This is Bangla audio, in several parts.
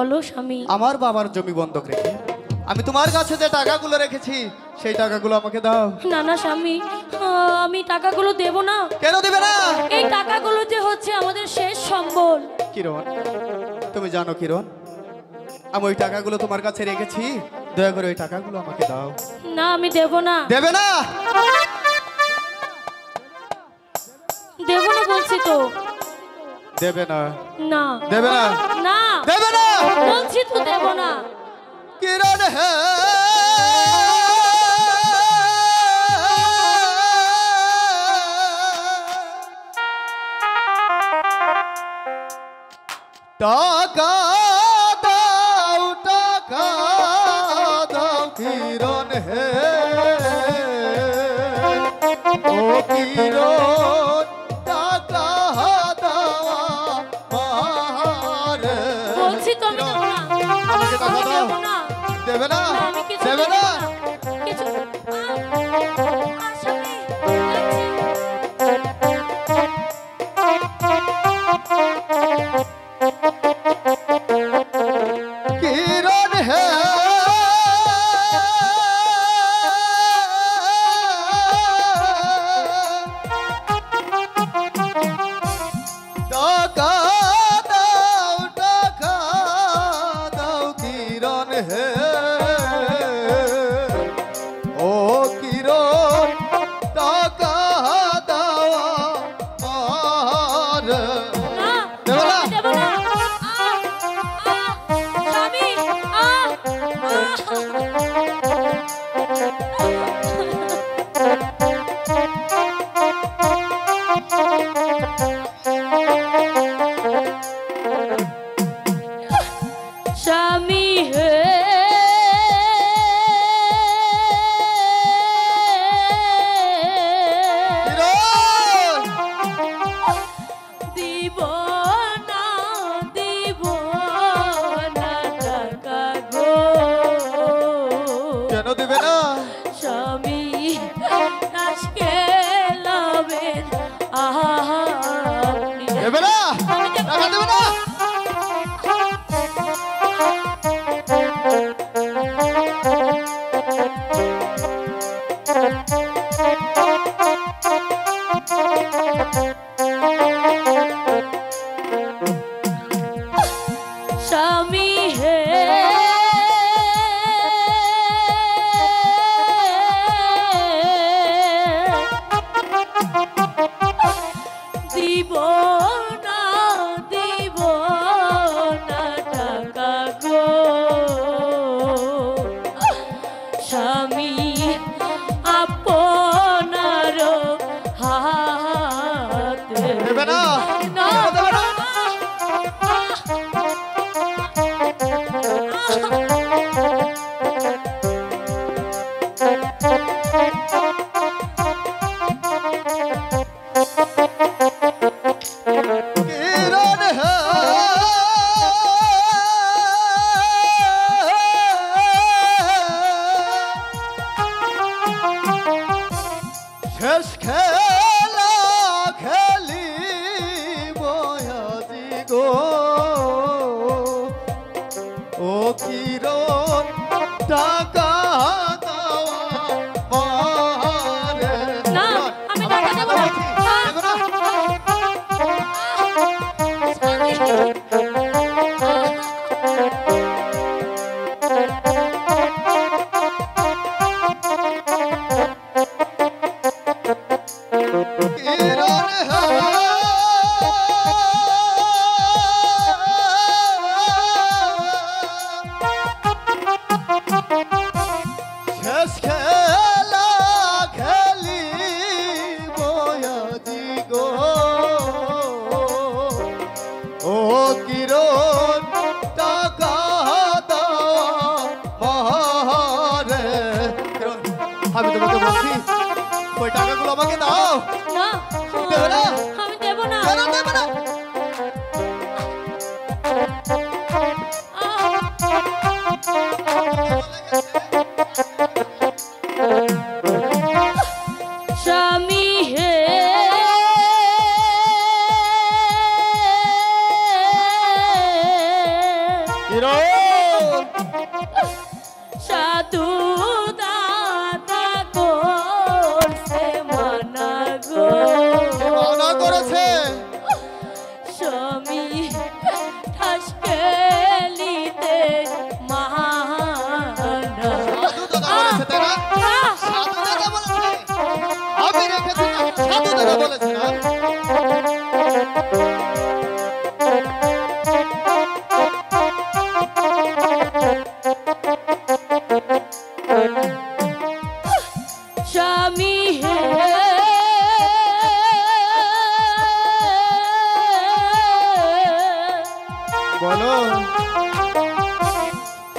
বলো স্বামী। আমার বাবার জমি বন্ধক রেখে আমি তোমার কাছে যে টাকাগুলো রেখেছি সেই টাকাগুলো আমাকে দাও। না না স্বামী, আমি টাকাগুলো দেব না। কেন দেবে না? এই টাকাগুলো যে হচ্ছে আমাদের শেষ সম্বল। কিরণ, তুমি জানো কিরণ, আমি ওই টাকাগুলো তোমার কাছে রেখেছি, দয়া করে ওই টাকাগুলো আমাকে দাও। না আমি দেব না। দেবে না? দেব না বলছি তো। দেবে না? না দেবে না? না দেবে না বলছি তো, দেব না। কিরণ হে টাকা দাও, টাকা দাও কিরণ হে, ও কিরণ টাকা দাও আমারে। বলছি তো আমি দেব না। আমাকে টাকা আমি দাও। দেব না। দেবে না? না, আমি কিছু দেবে দেব না? কিছু স্বামী, বলছি। কিরণ হে টাকা দাও, টাকা দাও কিরণ হে, ও কিরণ টাকা দাও আমার। না, দেবে না? আমি দেব না। স্বামী, স্বামী হে কিরণ দিব না, দিব না টাকা গো। কেন দিবে না? স্বামী আজকে লবেন আপনি। দেবে না? আমি দেব টাকা দেবে না? স্বামী হে দিব না, দিব না টাকা গো। স্বামী আপনার হাতে। দেবে না? না, দেবে না? কিরণ হে শেষ খেলা খেলিব আজি গো, ও কিরণ টাকা দাও আমারে। না, আমি টাকা দেব না। দেবে না? কিরণ হে শেষ খেলা খেলিব আজি গো, ও কিরণ টাকা দাও আমারে। কিরণ, আমি তোমাকে বলছি ওই টাকাগুলো আমাকে দাও। না, দেবে না? আমি দেব না। কেন দেবে না? স্বামী হে কিরণ স্বামী হে বলো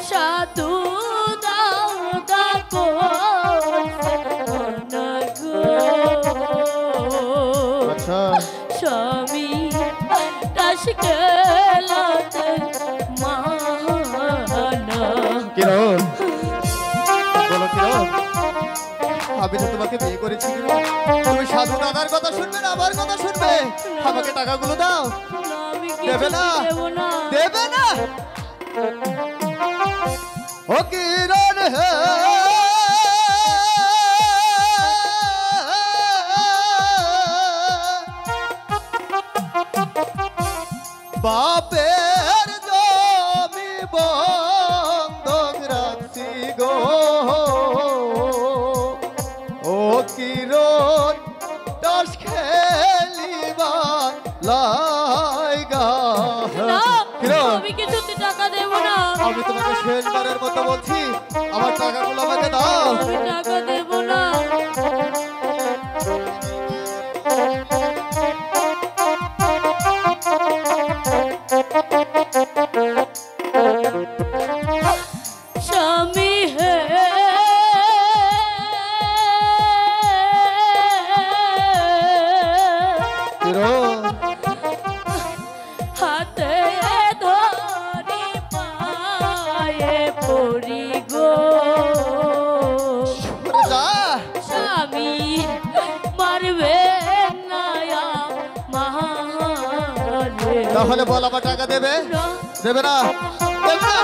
সাধু দাও ডাকো না গো আচ্ছা স্বামী দাস গেলাতে মানা কিরণ বলো কিরণ আমি তো তোমাকে বিয়ে করেছি কিরণ তুমি সাধু দাদার কথা শুনবে না আমার কথা শুনবে আমাকে টাকাগুলো দাও না, আমি দেবে কিছু না দেবো না দেবে না ও কিরণ হে বাপের জমি বন্ধক রাখছি গো ও কিরণ দশ খেলিবা লাইগা না, কিরণ আমি কিছুতে টাকা দেবো না আমি তোমাকে শেষবারের মতো বলছি আমার টাকাগুলো আমাকে দাও আমি টাকা দেবো না স্বামী হে কিরণ হাতে ধরি পায়ে পড়ি গো ওরে যা স্বামী মারবে নায়া মারে তাহলে বল আমার টাকা দেবে দেবে না দেবে না